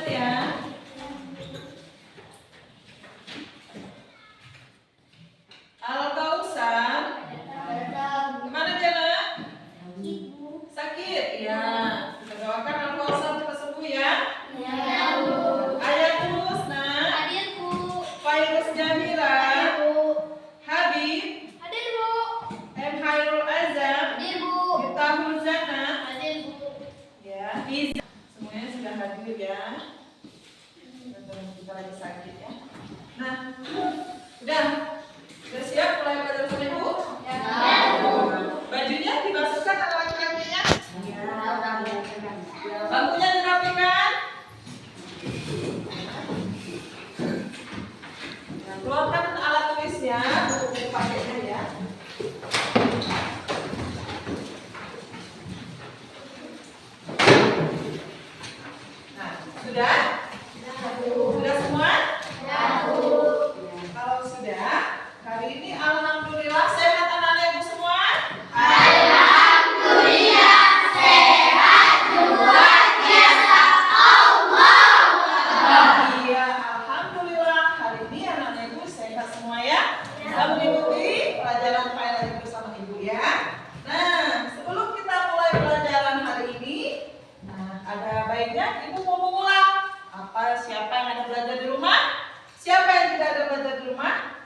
Ingat ya. Al-Kausar. Gimana Jana? Sakit. Ya. Kita doakan Al-Kausar cepat sembuh ya. Ayatul Husna. Fairuz Jamila. Habib. M. Hairul Azam. Miftahul Zana. Ya. Semuanya sudah hadir ya. Kita lagi sakit ya. Nah, udah siap mulai belajar sama Ibu? Ya. Bajunya dimasukkan atau laki-lakinya? Ya. Bangkunya dirapikan. Nah, keluarkan alat tulisnya, buku pakainya ya. Nah, sudah? Sudah semua? Kalau sudah, hari ini alhamdulillah sehat anak-anak Ibu semua? Alhamdulillah sehat luar biasa Allah. Iya, alhamdulillah hari ini anak-anak Ibu sehat semua ya. Bisa mengikuti pelajaran file Ibu sama Ibu ya. Nah, sebelum kita mulai pelajaran hari ini, ada baiknya Ibu mau mengulang. Siapa yang ada belajar di rumah? Siapa yang tidak ada belajar di rumah?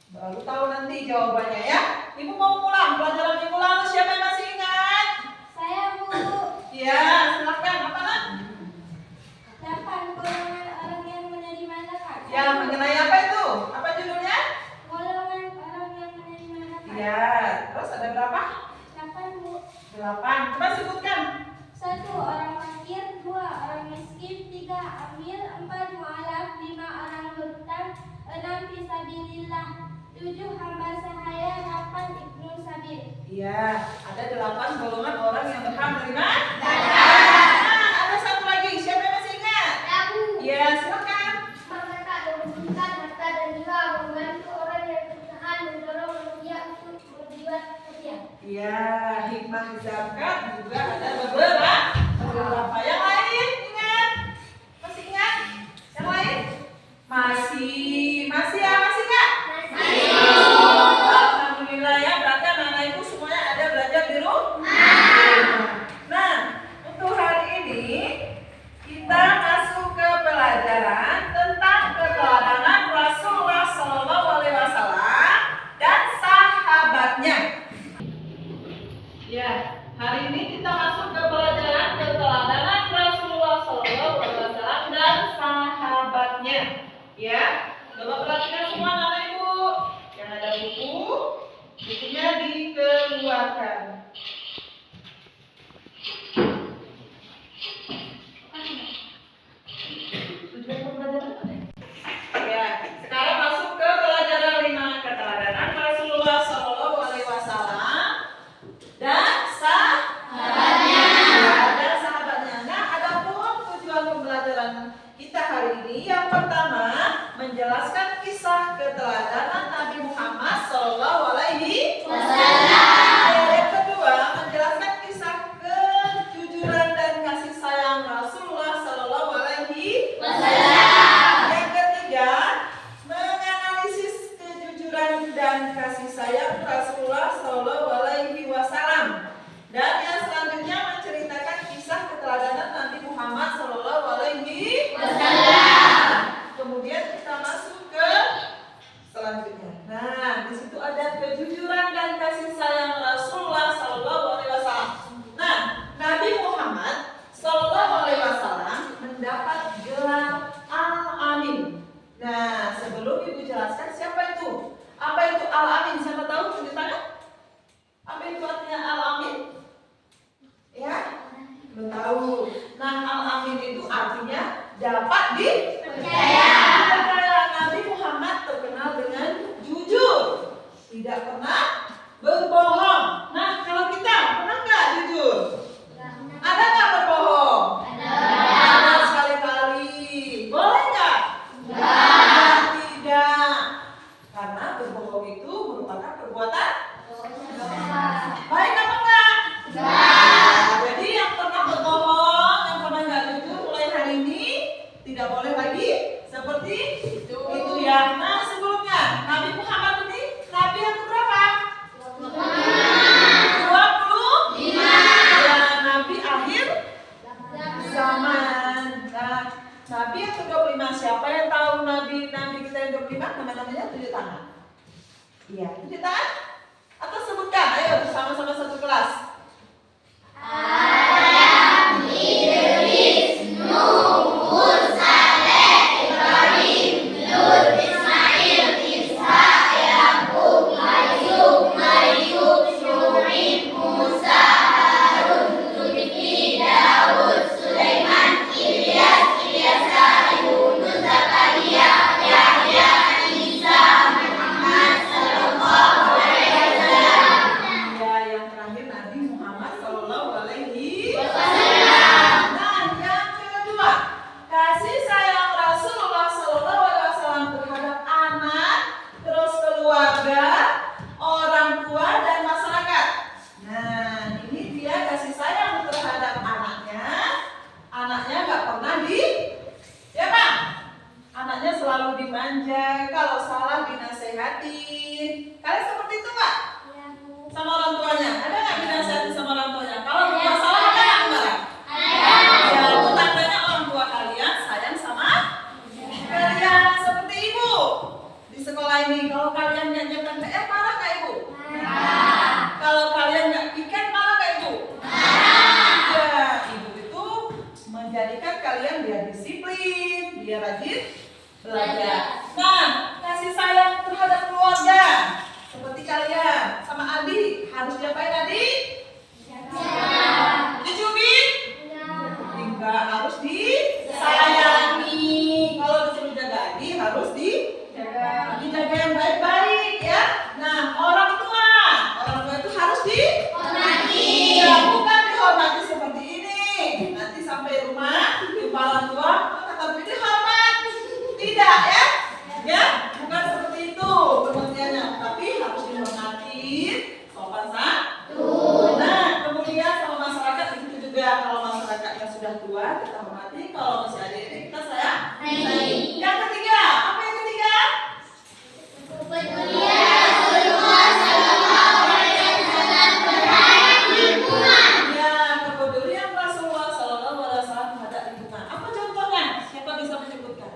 Baru tahu nanti jawabannya ya. Ibu mau mengulang pelajaran minggu lalu. Siapa yang masih ingat? Saya Bu. Ya, silakan. Apa nak? 8 golongan orang yang menerima zakat. Ya, mengenai apa itu? Apa judulnya? Golongan orang yang menerima zakat. Ya, terus ada berapa? 8 Bu. 8. Coba sebutkan. 1 orang fakir, 2 orang miskin, 3 amil, 4 mu'alaf, 5 orang hutang, 6 fisabilillah, 7 hamba sahaya, 8 ibnu sabil. Iya, ada 8 golongan orang yang berhak menerima zakat. Ada satu lagi. Siapa yang masih ingat? Aku Ya, silakan. mengangkat dan mengumpulkan harta dan jiwa, membantu orang yang kesusahan, mendorong manusia untuk berbuat setia. Ya, hikmah zakat juga ada beberapa. Yang lain ingat? Masih ingat? Yang lain? Masih ya, masih nggak? Masih. Alhamdulillah ya, berarti anak-anak Ibu semuanya ada belajar di rumah. Nah, untuk hari ini kita masuk ke pelajaran tentang keteladanan Rasulullah SAW dan sahabatnya. Ya, hari ini kita masuk ke pelajaran keteladanan Rasulullah SAW dan sahabatnya. Ya, coba perhatikan semua anak Ibu. Yang ada bukunya dikeluarkan. Tujuan pembelajaran apa ya? Ya, sekarang masuk ke pelajaran 5 keteladanan Rasulullah SAW dan sahabatnya. Nah, adapun tujuan pembelajaran kita hari ini yang pertama menjelaskan kisah keteladanan Nabi Muhammad SAW. Yang kedua menjelaskan kisah kejujuran dan kasih sayang Rasulullah SAW. Yang ketiga menganalisis kejujuran dan kasih sayang Rasulullah SAW. Dan yang selanjutnya menceritakan kisah keteladanan Nabi Muhammad SAW. Kemudian kita masuk ke selanjutnya. Nah, di situ ada kejujuran dan kasih sayang Rasulullah SAW. Nah, Nabi Muhammad SAW mendapat gelar Al-Amin. Nah, sebelum Ibu jelaskan siapa itu? Apa itu Al-Amin? Siapa tahu? Tunjuk tangan. Apa itu artinya Al-Amin? Ya, belum tahu. Nah, Al-Amin itu artinya dapat dipercaya. Nabi Muhammad terkenal dengan jujur, tidak pernah berbohong. Nah, kalau kita pernah nggak jujur? Ada nggak berbohong? Ada sekali-kali. Boleh nggak? Tidak. Karena berbohong itu merupakan perbuatan baik apa enggak? Jadi yang pernah berbohong, yang pernah nggak jujur mulai hari ini tidak boleh lagi seperti itu ya. Nah, sebelumnya Nabi Muhammad ini nabi yang berapa? 25. Ya, nabi akhir zaman. Nah, nabi yang ke-25, siapa yang tahu nabi kita yang 25? Namanya 7 tangan. Iya, 7 tangan? Atau sebutkan, ayo sama-sama satu kelas. Adam, Idris, Nuh, Musa, Ibrahim, Lut, Ismail, Ishak, Yakub, Ayub, Syuaib, Musa, Harun, Zulkifli, Daud, Sulaiman, Ilyas, Yunus, Zakaria, Yahya, Isa, Muhammad sallallahu alaihi wasallam. Ya, yang terakhir Nabi Muhammad sallallahu alaihi wasallam. Nah, yang kedua, kasih sayang Rasulullah sallallahu alaihi wasallam terhadap anak, terus keluarga, orang tua dan masyarakat. Nah, ini dia kasih sayang terhadap anaknya. Anaknya nggak pernah ya Pak? Anaknya selalu dimanja, kalau salah dinasehatin. Kalian seperti itu Pak? Sama orang tuanya, ada nggak dinasehati sama orang tuanya? Kalau nggak salah ada nggak kemarin? Ya, itu tandanya orang tua kalian sayang sama kalian. Seperti ibu di sekolah ini, kalau kalian nggak nyiapkan PR marah nggak ibu? Kalau kalian nggak piket marah nggak ibu? Ya, ibu itu menjadikan kalian biar disiplin, biar rajin belajar. Nah, kasih sayang terhadap keluarga. Seperti kalian sama adik, harus diapain adik? Dicubit? Enggak, harus disayangi. Kalau disuruh jaga adik, harus dijaga yang baik-baik ya. Nah, orang tua itu harus dihormati. Ya, bukan dihormati seperti ini. Nanti sampai rumah, jumpa orang tua, kata budi hormat. Tidak ya? Ya, bukan seperti itu pengertiannya, tapi harus dihormati, sopan santun. Nah, kemudian sama masyarakat itu juga, kalau masyarakatnya sudah tua kita hormati, kalau masih ada ini kita sayang. Yang ketiga, apa yang ketiga? Ya, kepedulian Rasulullah sallallahu alaihi wasallam terhadap lingkungan. Apa contohnya? Siapa bisa menyebutkan?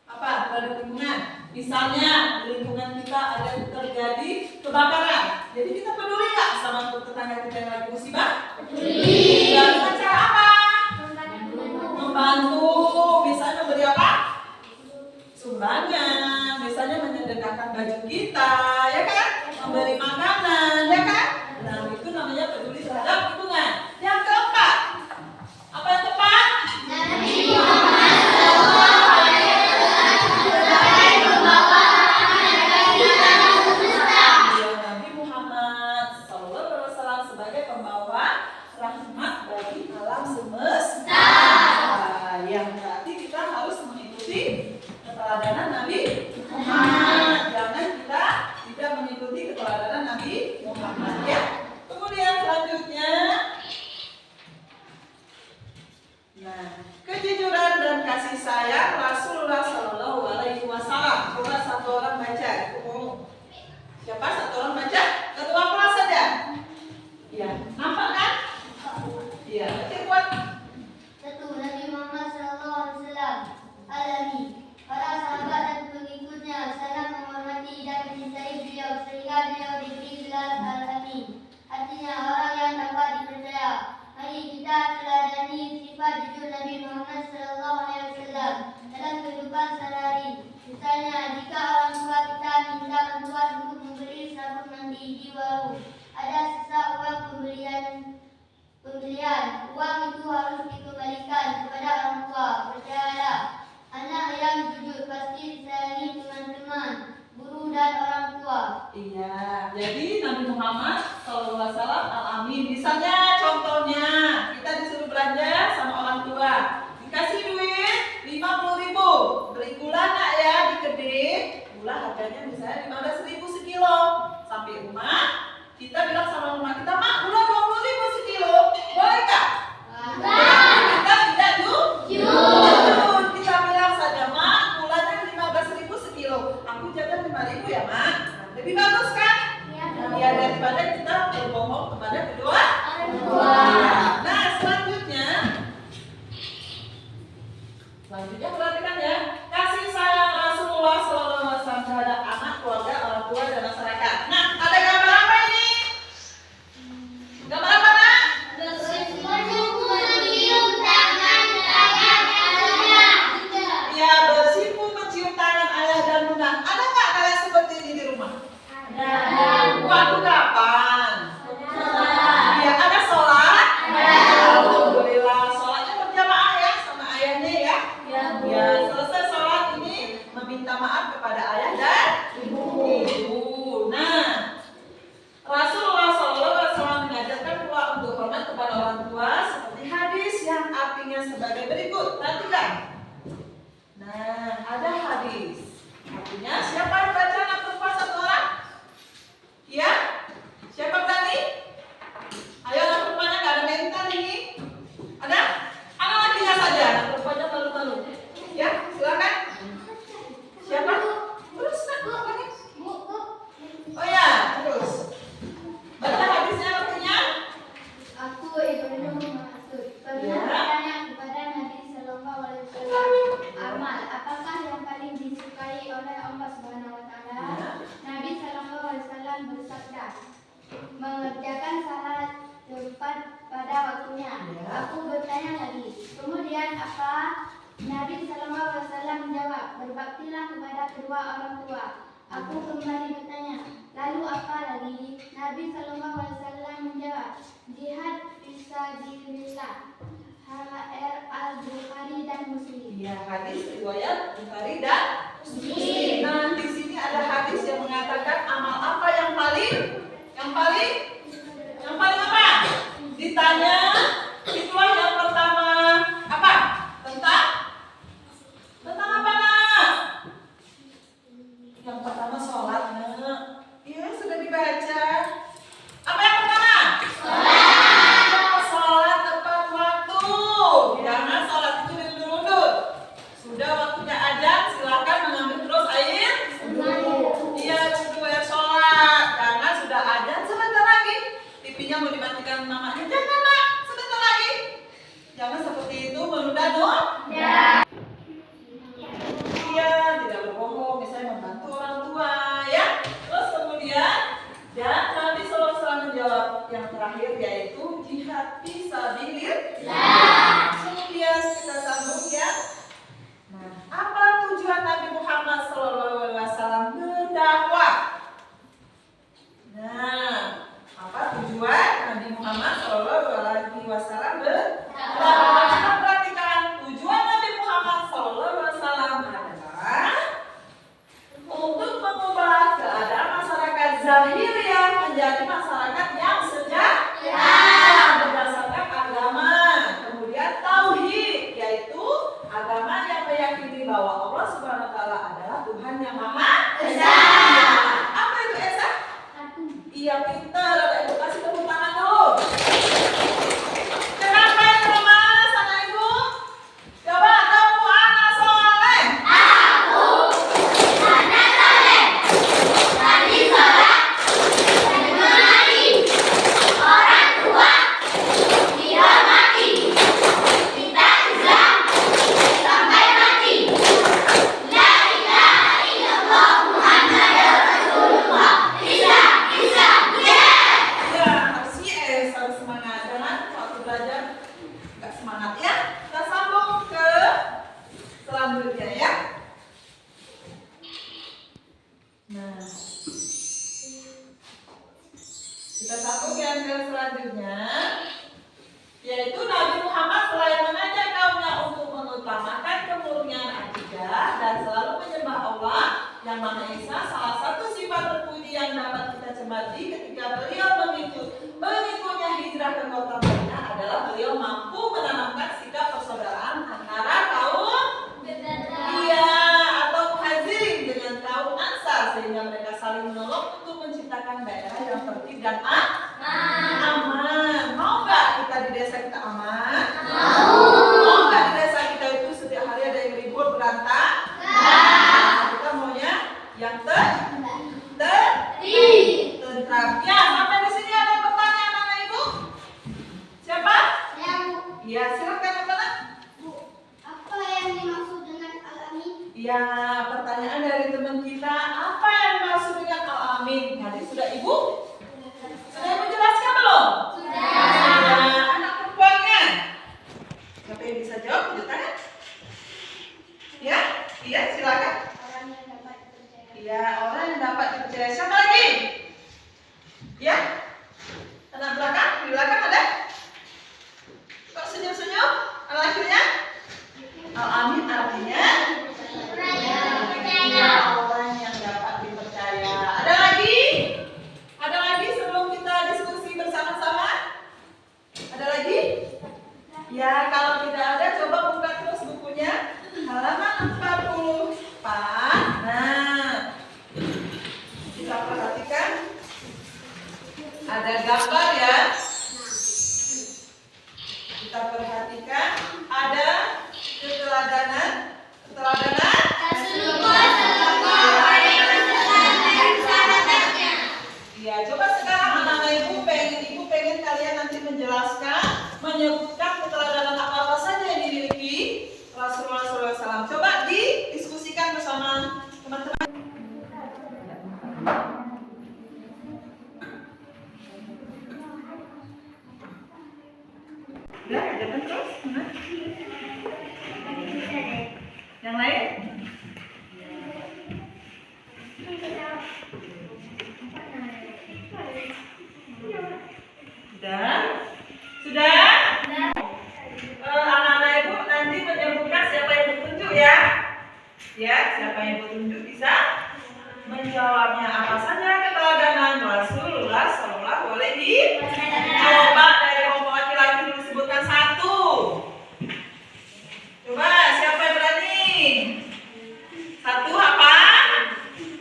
Apa terhadap lingkungan? Misalnya di lingkungan kita ada terjadi kebakaran, jadi kita peduli nggak sama tetangga kita yang lagi musibah? Peduli. Dan dengan cara apa? Membantu. Misalnya memberi apa? Sumbangan. Misalnya menyedekahkan baju kita, ya kan? Memberi makanan, ya kan? Nah, itu namanya peduli terhadap lingkungan. Yang keempat, apa yang tepat? Nabi Muhammad sallallahu alaihi wasallam sebagai pembawa rahmat bagi alam semesta. Ya, Nabi Muhammad sallallahu alaihi wasallam sebagai pembawa rahmat bagi alam semesta. Yang berarti kita harus mengikuti keteladanan Nabi Muhammad. Jangan kita tidak mengikuti keteladanan Nabi Muhammad ya. Kemudian selanjutnya, nah, kejujuran dan kasih sayang Rasulullah sallallahu alaihi wasallam. Coba satu orang baca. Siapa satu orang baca? Ketua kelas saja. Ya, nampak kan? Iya, baca kuat. Satu, Nabi Muhammad sallallahu alaihi wasallam alami. Para sahabat dan pengikutnya sangat menghormati dan mencintai beliau sehingga beliau diberi gelar Al-Amin. Artinya orang yang dapat dipercaya. Mari kita teladani sifat jujur Nabi Muhammad sallallahu alaihi wasallam dalam kehidupan sehari-hari. Misalnya, jika orang tua kita minta bantuan untuk membeli sabun mandi di warung, ada sisa uang pembelian, uang itu harus dikembalikan kepada orang tua. Percayalah, anak yang jujur pasti disayangi teman-teman, guru dan orang tua. Iya, jadi Nabi Muhammad SAW al-amin. Misalnya contohnya kita disuruh belanja sama orang tua, dikasih duit 50.000, beli gula nak ya di kedai. Gula harganya misalnya 15.000 sekilo. Sampai rumah kita bilang sama rumah kita, mak gula 20.000 sekilo, boleh nggak? Kita tidak jujur. perhatikan ya. Kasih sayang Rasulullah SAW terhadap anak, keluarga, orang tua, dan masyarakat. Nah, ada gambar apa ini? Gambar apa, Nak? Ya, bersimpu mencium tangan ayah dan bunda. Ada nggak kalian seperti ini di rumah? Ada. Waktu kapan? Iya, ada sholat? Alhamdulillah, sholatnya berjamaah ya sama ayahnya ya? Ya, selesai sholat ini meminta maaf kepada ayah dan ibu. Nah, Rasulullah SAW mengajarkan pula untuk hormat kepada orang tua seperti hadis yang artinya sebagai berikut. Perhatikan. Nah, ada hadis. Artinya siapa yang baca anak perempuan satu orang? Ya? Siapa berani? Ayo anak perempuannya nggak ada mental ini. Ada? Anak lakinya saja, anak perempuannya malu-malu. Ya, silakan. Siapa? Terus nak perempuannya. Oh ya, terus. Baca hadisnya artinya. Aku Ibnu Mas'ud pernah bertanya kepada Nabi Sallallahu Alaihi Wasallam, amal apakah yang paling disukai oleh Allah Subhanahu Wa Taala? Nabi Sallallahu Alaihi Wasallam bersabda, mengerjakan salat tepat pada waktunya. Aku bertanya lagi, kemudian apa? Nabi Sallallahu Alaihi Wasallam menjawab, berbaktilah kepada kedua orang tua. Aku kembali bertanya, lalu apa lagi? Nabi Sallallahu Alaihi Wasallam menjawab, jihad fisabilillah. Al-Bukhari dan Muslim. Ya, hadis riwayat Bukhari dan Muslim. Nah, di sini ada hadis yang mengatakan amal apa yang paling apa? Ditanya, itulah yang pertama apa? Tentang apa, Nak? Yang pertama sholat, Nak. Iya, sudah dibaca. Apa yang pertama? Sholat tepat waktu. Jangan sholat itu diundur-undur. Sudah waktunya azan, silakan mengambil terus air. Iya, wudhu ya sholat. Karena sudah azan sebentar lagi. TV-nya mau dimatikan mamanya. Jangan, Nak, sebentar lagi. Jangan seperti itu menunda doa. Iya, tidak berbohong, misalnya membantu orang tua, ya. Terus kemudian, dan Nabi SAW menjawab yang terakhir yaitu jihad fisabilillah. Kemudian kita sambung ya. Nah, apa tujuan Nabi Muhammad SAW berdakwah? Nah, apa tujuan Nabi Muhammad SAW berdakwah? Kita perhatikan tujuan Nabi Muhammad SAW adalah untuk mengubah keadaan masyarakat zahiriyah menjadi masyarakat yang sejahtera berdasarkan agama. Kemudian tauhid, yaitu agama yang meyakini bahwa Allah Subhanahu Wa Taala adalah Tuhan yang Maha Esa. Apa itu Esa? Iya, pintar. Ibu kasih tepuk tangan dulu. Kenapa yang ramah sana Ibu? Coba kamu anak soleh. Kita sambung yang selanjutnya, yaitu Nabi Muhammad selain mengajak kaumnya untuk mengutamakan kemurnian akidah dan selalu menyembah Allah yang Maha Esa. Salah satu sifat terpuji yang dapat kita cermati ketika beliau mengikutnya hijrah ke kota Madinah adalah beliau mampu menanamkan sikap persaudaraan antara kaum atau muhajirin dengan kaum ansar, sehingga mereka saling menolong untuk menciptakan daerah yang tertib dan aman. Mau nggak kita di desa kita aman? Mau nggak di desa kita itu setiap hari ada yang ribut berantak? Kita maunya yang tentram. Ya, sampai di sini ada pertanyaan anak ibu? Siapa? Ya, Bu. Iya, silakan anak. Bu, apa yang dimaksud dengan Ya, pertanyaan dari teman kita, apa yang dimaksud dengan al-amin? Tadi sudah Ibu? Sudah Ibu jelaskan belum? Sudah. Anak perempuannya? Siapa yang bisa jawab? Tunjuk tangan. Ya? Iya, silakan. Iya, orang yang dapat dipercaya. Siapa lagi? Ya? Anak belakang? Di belakang ada? Kok senyum-senyum? Akhirnya? Al-amin artinya? Orang yang dapat dipercaya. Ada lagi? Ada lagi sebelum kita diskusi bersama-sama? Ada lagi? Ya, kalau tidak ada, coba buka terus bukunya. Halaman 44. Nah, kita perhatikan. Ada gambar ya. Kita perhatikan. Ada keteladanan. Ya, coba sekarang anak-anak ibu pengen kalian nanti menjelaskan, menyebutkan keteladanan apa saja yang dimiliki Rasulullah SAW. Coba didiskusikan bersama teman-teman. Udah, jangan terus. Yang lain? Sudah? Anak-anak ibu nanti menyebutkan siapa yang bertunjuk ya. Ya, siapa yang bertunjuk bisa menjawabnya. Apa saja keteladanan Rasulullah SAW. Coba dari kelompok laki-laki disebutkan satu. Coba siapa yang berani? Satu apa?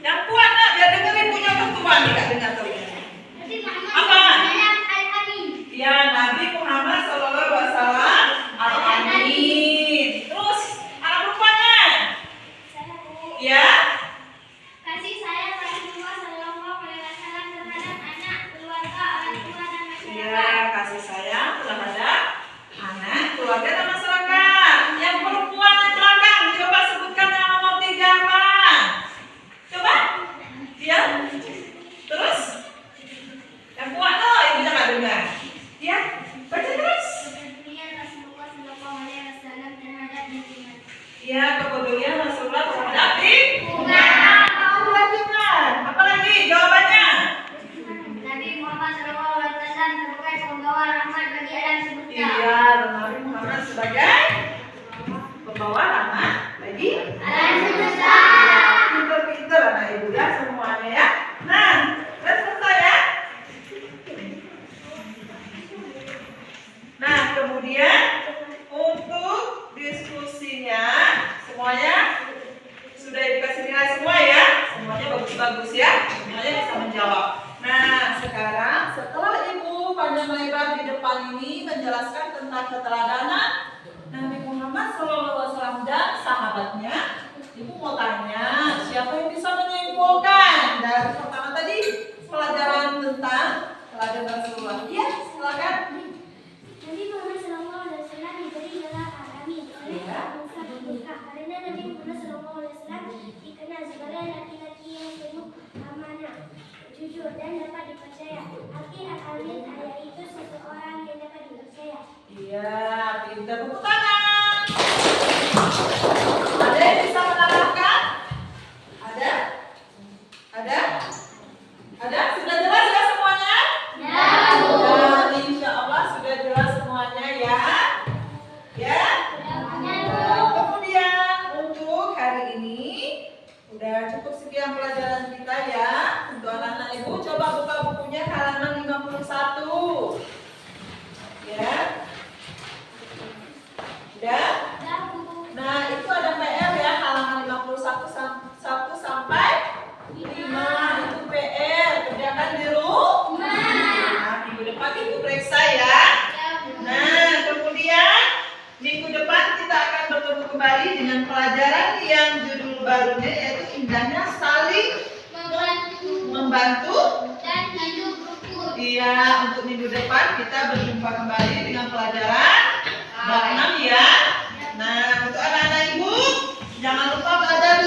Yang kuat nak, biar dengerin punya pertemuan nih, kak dengar tuh. Apa? Ya, Nabi Muhammad SAW al-amin. Terus anak perempuannya? Ya. Kasih sayang Rasulullah Sallallahu Alaihi Wasallam terhadap anak, keluarga, orang tua dan masyarakat. Ya, kasih sayang terhadap anak, keluarga dan masyarakat. Yang perempuan yang belakang, coba sebutkan yang nomor 3 apa? Coba. Ya. Terus? Yang kuat tuh, ibu jangan dengar. Ya, baca terus. Kepedulian Rasulullah Sallallahu Alaihi Wasallam terhadap lingkungan. Ya, kepedulian Rasulullah terhadap lingkungan. Apa lagi jawabannya? Nabi Muhammad Sallallahu Alaihi Wasallam sebagai pembawa rahmat bagi alam semesta. Iya, Nabi Muhammad sebagai pembawa rahmat bagi Alam semesta. pinter-pinter anak ibu ya semuanya ya. Nah, sudah selesai ya. Nah, kemudian untuk diskusinya semuanya sudah dikasih nilai semua ya. Semuanya bagus-bagus ya. Semuanya bisa menjawab. Nah, sekarang setelah ibu panjang lebar di depan ini menjelaskan tentang keteladanan Nabi Muhammad SAW dan sahabatnya, ibu mau tanya siapa yang bisa menyimpulkan dari pertama tadi pelajaran tentang teladan Rasulullah. Iya, silakan. Nabi Muhammad Sallallahu Alaihi Wasallam diberi gelar al-amin oleh bangsa Mekah karena Nabi Muhammad Sallallahu Alaihi Wasallam dikenal sebagai laki-laki yang penuh amanah, jujur dan dapat dipercaya. Arti al-amin yaitu seseorang yang dapat dipercaya. Iya, pintar, tepuk tangan. Ada yang bisa menambahkan? Ada? Ada? Ada? Sudah jelas ya semuanya? Ya, Bu. Dan insya Allah sudah jelas semuanya ya. Ya? Kemudian untuk hari ini udah cukup sekian pelajaran kita ya. Untuk anak-anak ibu coba buka bukunya halaman 51. Ya. Udah? Nah, itu ada PR ya halaman 51 sampai 5 itu PR. Kerjakan di rumah. Nah, minggu depan ibu periksa ya. Nah, kemudian minggu depan kita akan bertemu kembali dengan pelajaran yang judul barunya yaitu indahnya saling membantu dan hidup rukun. Iya, untuk minggu depan kita berjumpa kembali dengan pelajaran bab 6 ya. Nah, untuk anak-anak ibu jangan lupa belajar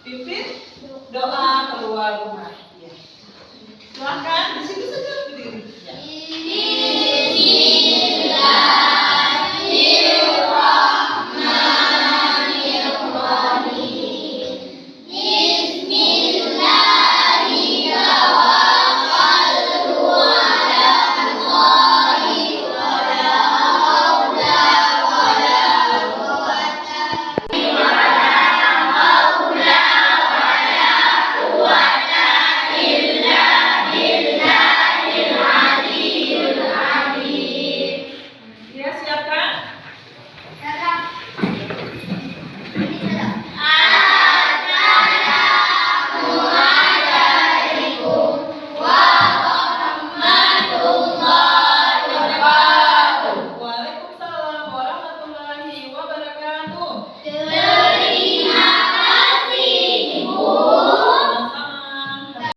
Pimpin doa keluar rumah.